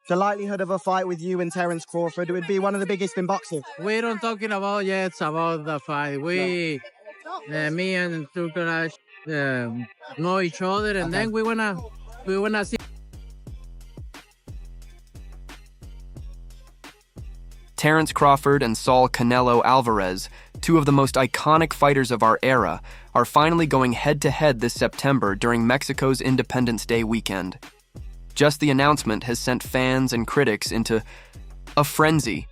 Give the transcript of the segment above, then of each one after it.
the likelihood of a fight with you and Terence Crawford? It would be one of the biggest in boxing. We don't talking about yet about the fight. Me and Turkarash know each other, and then we wanna see. Terence Crawford and Saul Canelo Alvarez, two of the most iconic fighters of our era, are finally going head-to-head this September during Mexico's Independence Day weekend. Just the announcement has sent fans and critics into a frenzy.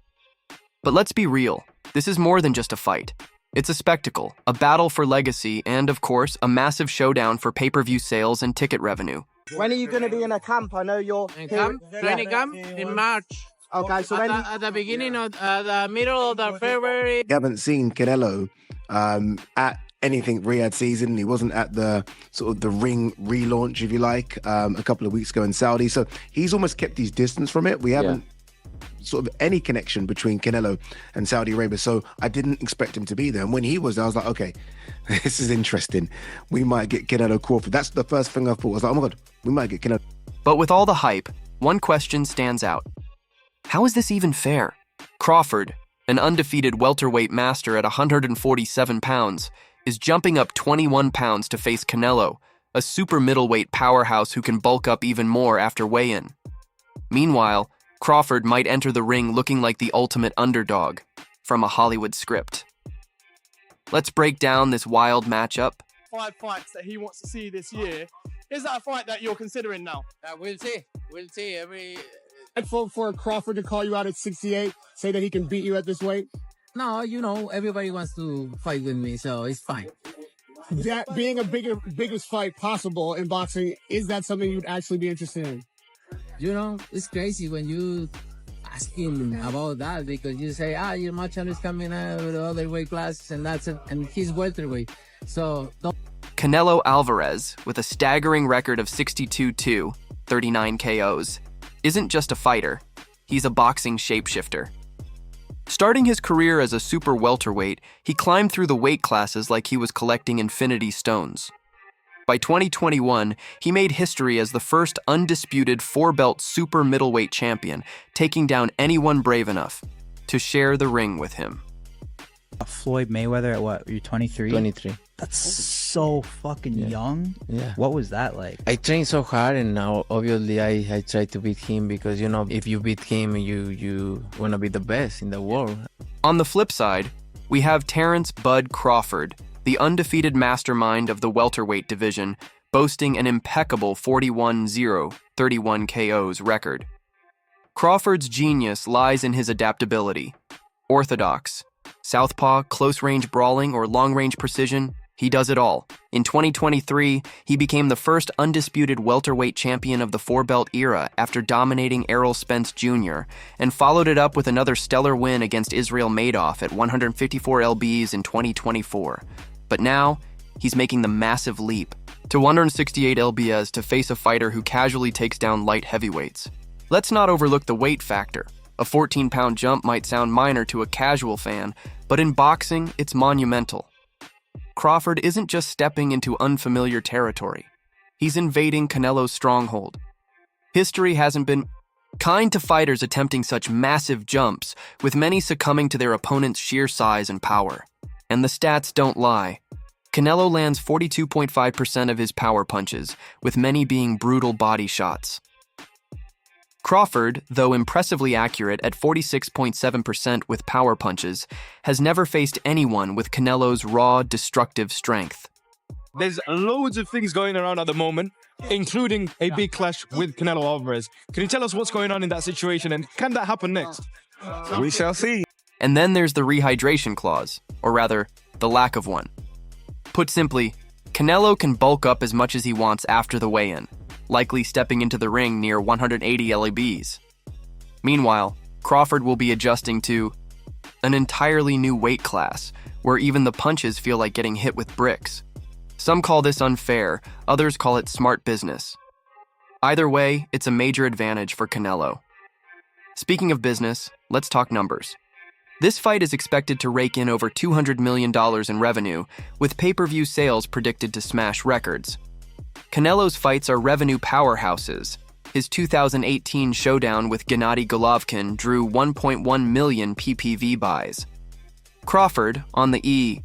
But let's be real, this is more than just a fight. It's a spectacle, a battle for legacy, and of course, a massive showdown for pay-per-view sales and ticket revenue. When are you going to be in a camp? I know you're... Training camp in March. Okay, so when... At the beginning of the middle of the February. You haven't seen Canelo at anything Riyadh season. He wasn't at the sort of the ring relaunch, if you like, a couple of weeks ago in Saudi. So he's almost kept his distance from it. We haven't sort of any connection between Canelo and Saudi Arabia. So I didn't expect him to be there. And when he was there, I was like, okay, this is interesting. We might get Canelo Crawford. That's the first thing I thought. I was like, oh my God, we might get Canelo. But with all the hype, one question stands out. How is this even fair? Crawford, an undefeated welterweight master at 147 pounds, is jumping up 21 pounds to face Canelo, a super middleweight powerhouse who can bulk up even more after weigh-in. Meanwhile, Crawford might enter the ring looking like the ultimate underdog from a Hollywood script. Let's break down this wild matchup. 5 fights that he wants to see this year. Is that a fight that you're considering now? We'll see. We'll see. For Crawford to call you out at 68, say that he can beat you at this weight? No, you know, everybody wants to fight with me, so it's fine. That being a biggest fight possible in boxing, is that something you'd actually be interested in? You know, it's crazy when you asking about that, because you say, your matchup is coming out of the other weight classes, and that's it, and he's welterweight. So don't. Canelo Alvarez, with a staggering record of 62-2, 39 KOs, isn't just a fighter, he's a boxing shapeshifter. Starting his career as a super welterweight, he climbed through the weight classes like he was collecting infinity stones. By 2021, he made history as the first undisputed 4-belt super middleweight champion, taking down anyone brave enough to share the ring with him. Floyd Mayweather at what? You're 23? 23. That's so fucking young. Yeah. What was that like? I trained so hard, and now obviously I try to beat him, because you know, if you beat him, you want to be the best in the world. On the flip side, we have Terence "Bud" Crawford, the undefeated mastermind of the welterweight division, boasting an impeccable 41-0, 31 KOs record. Crawford's genius lies in his adaptability. Orthodox, southpaw, close-range brawling, or long-range precision, he does it all. In 2023, he became the first undisputed welterweight champion of the 4-belt era after dominating Errol Spence Jr., and followed it up with another stellar win against Israel Madoff at 154 lbs in 2024. But now, he's making the massive leap to 168 lbs to face a fighter who casually takes down light heavyweights. Let's not overlook the weight factor. A 14-pound jump might sound minor to a casual fan, but in boxing, it's monumental. Crawford isn't just stepping into unfamiliar territory. He's invading Canelo's stronghold. History hasn't been kind to fighters attempting such massive jumps, with many succumbing to their opponent's sheer size and power. And the stats don't lie. Canelo lands 42.5% of his power punches, with many being brutal body shots. Crawford, though impressively accurate at 46.7% with power punches, has never faced anyone with Canelo's raw, destructive strength. There's loads of things going around at the moment, including a big clash with Canelo Alvarez. Can you tell us what's going on in that situation, and can that happen next? We shall see. And then there's the rehydration clause, or rather, the lack of one. Put simply, Canelo can bulk up as much as he wants after the weigh-in, likely stepping into the ring near 180 lbs. Meanwhile, Crawford will be adjusting to an entirely new weight class, where even the punches feel like getting hit with bricks. Some call this unfair, others call it smart business. Either way, it's a major advantage for Canelo. Speaking of business, let's talk numbers. This fight is expected to rake in over $200 million in revenue, with pay-per-view sales predicted to smash records. Canelo's fights are revenue powerhouses. his 2018 showdown with Gennady Golovkin drew 1.1 million PPV buys. Crawford, on the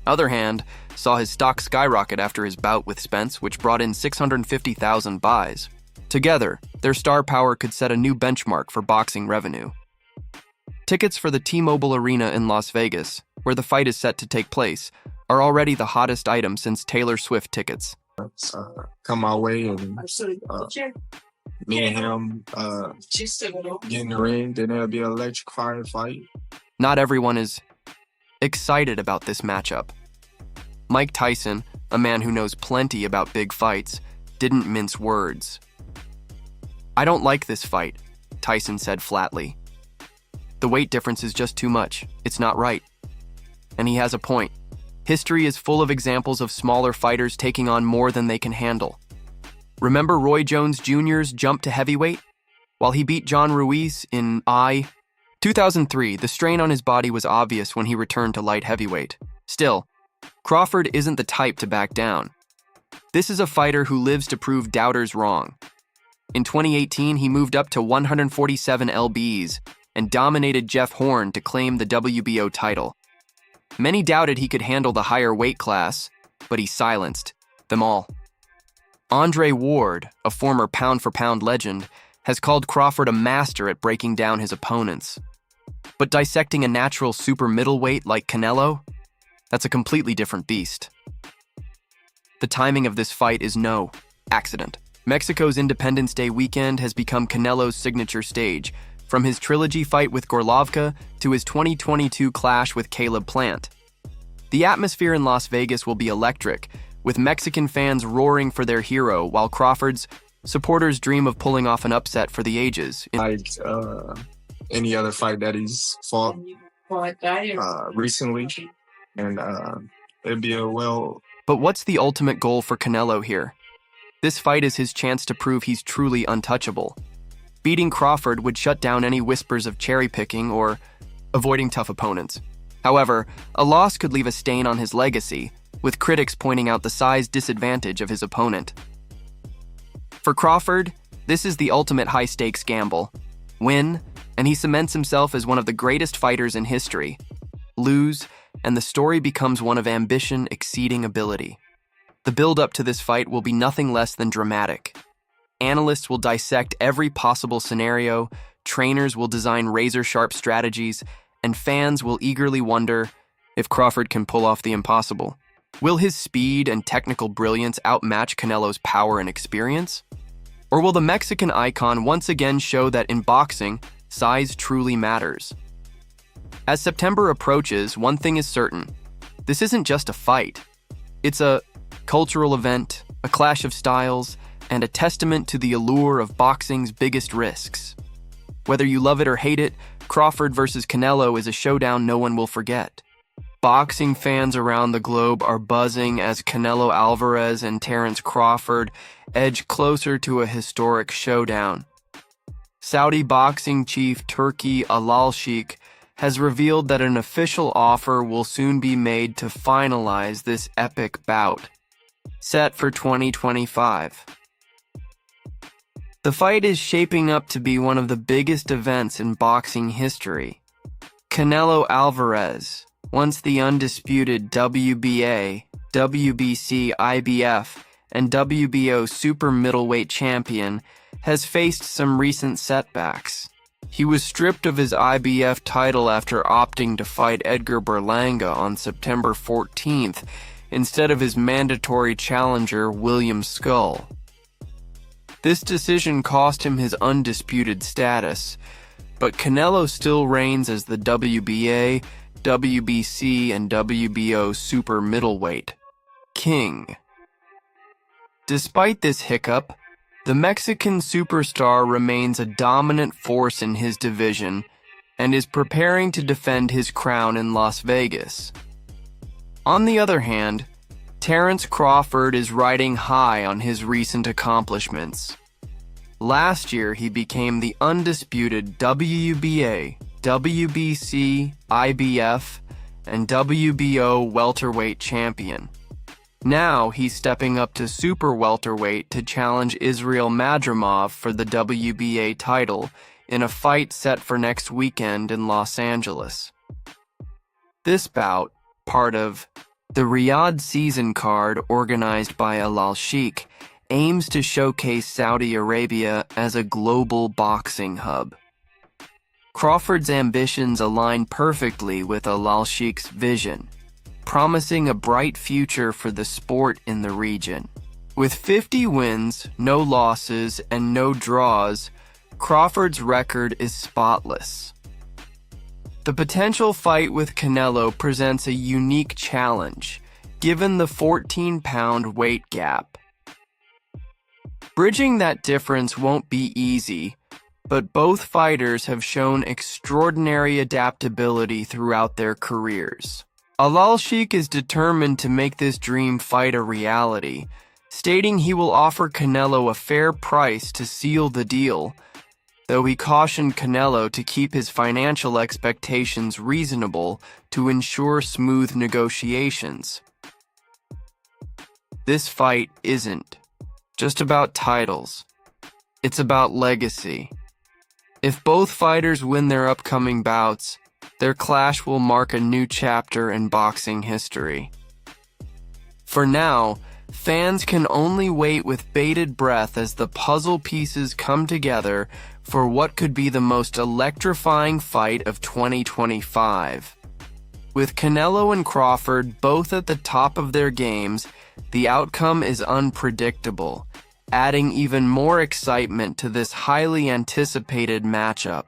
other hand, saw his stock skyrocket after his bout with Spence, which brought in 650,000 buys. Together, their star power could set a new benchmark for boxing revenue. Tickets for the T-Mobile Arena in Las Vegas, where the fight is set to take place, are already the hottest item since Taylor Swift tickets. Come my way, and me and him get in the ring, then it'll be an electrifying fight. Not everyone is excited about this matchup. Mike Tyson, a man who knows plenty about big fights, didn't mince words. "I don't like this fight," Tyson said flatly. "The weight difference is just too much. It's not right." And he has a point. History is full of examples of smaller fighters taking on more than they can handle. Remember Roy Jones Jr.'s jump to heavyweight? While he beat John Ruiz in 2003, the strain on his body was obvious when he returned to light heavyweight. Still, Crawford isn't the type to back down. This is a fighter who lives to prove doubters wrong. In 2018, he moved up to 147 lbs and dominated Jeff Horn to claim the WBO title. Many doubted he could handle the higher weight class, but he silenced them all. Andre Ward, a former pound-for-pound legend, has called Crawford a master at breaking down his opponents. But dissecting a natural super middleweight like Canelo? That's a completely different beast. The timing of this fight is no accident. Mexico's Independence Day weekend has become Canelo's signature stage, from his trilogy fight with Golovkin to his 2022 clash with Caleb Plant. The atmosphere in Las Vegas will be electric, with Mexican fans roaring for their hero, while Crawford's supporters dream of pulling off an upset for the ages. Like any other fight that he's fought recently, and it'd be a well. But what's the ultimate goal for Canelo here? This fight is his chance to prove he's truly untouchable. Beating Crawford would shut down any whispers of cherry-picking or avoiding tough opponents. However, a loss could leave a stain on his legacy, with critics pointing out the size disadvantage of his opponent. For Crawford, this is the ultimate high-stakes gamble. Win, and he cements himself as one of the greatest fighters in history. Lose, and the story becomes one of ambition exceeding ability. The build-up to this fight will be nothing less than dramatic. Analysts will dissect every possible scenario, trainers will design razor-sharp strategies, and fans will eagerly wonder if Crawford can pull off the impossible. Will his speed and technical brilliance outmatch Canelo's power and experience? Or will the Mexican icon once again show that in boxing, size truly matters? As September approaches, one thing is certain. This isn't just a fight. It's a cultural event, a clash of styles, and a testament to the allure of boxing's biggest risks. Whether you love it or hate it, Crawford versus Canelo is a showdown no one will forget. Boxing fans around the globe are buzzing as Canelo Alvarez and Terence Crawford edge closer to a historic showdown. Saudi boxing chief Turki Al-Sheikh has revealed that an official offer will soon be made to finalize this epic bout, set for 2025. The fight is shaping up to be one of the biggest events in boxing history. Canelo Alvarez, once the undisputed WBA, WBC, IBF, and WBO super middleweight champion, has faced some recent setbacks. He was stripped of his IBF title after opting to fight Edgar Berlanga on September 14th instead of his mandatory challenger William Skull. This decision cost him his undisputed status, but Canelo still reigns as the WBA, WBC, and WBO super middleweight king. Despite this hiccup, the Mexican superstar remains a dominant force in his division and is preparing to defend his crown in Las Vegas. On the other hand, Terence Crawford is riding high on his recent accomplishments. Last year, he became the undisputed WBA, WBC, IBF, and WBO welterweight champion. Now he's stepping up to super welterweight to challenge Israel Madrimov for the WBA title in a fight set for next weekend in Los Angeles. This bout, part of the Riyadh season card organized by Al Sheikh, aims to showcase Saudi Arabia as a global boxing hub. Crawford's ambitions align perfectly with Al Sheikh's vision, promising a bright future for the sport in the region. With 50 wins, no losses, and no draws, Crawford's record is spotless. The potential fight with Canelo presents a unique challenge, given the 14-pound weight gap. Bridging that difference won't be easy, but both fighters have shown extraordinary adaptability throughout their careers. Al Sheikh is determined to make this dream fight a reality, stating he will offer Canelo a fair price to seal the deal, though he cautioned Canelo to keep his financial expectations reasonable to ensure smooth negotiations. This fight isn't just about titles. It's about legacy. If both fighters win their upcoming bouts, their clash will mark a new chapter in boxing history. For now, fans can only wait with bated breath as the puzzle pieces come together for what could be the most electrifying fight of 2025. With Canelo and Crawford both at the top of their games, the outcome is unpredictable, adding even more excitement to this highly anticipated matchup.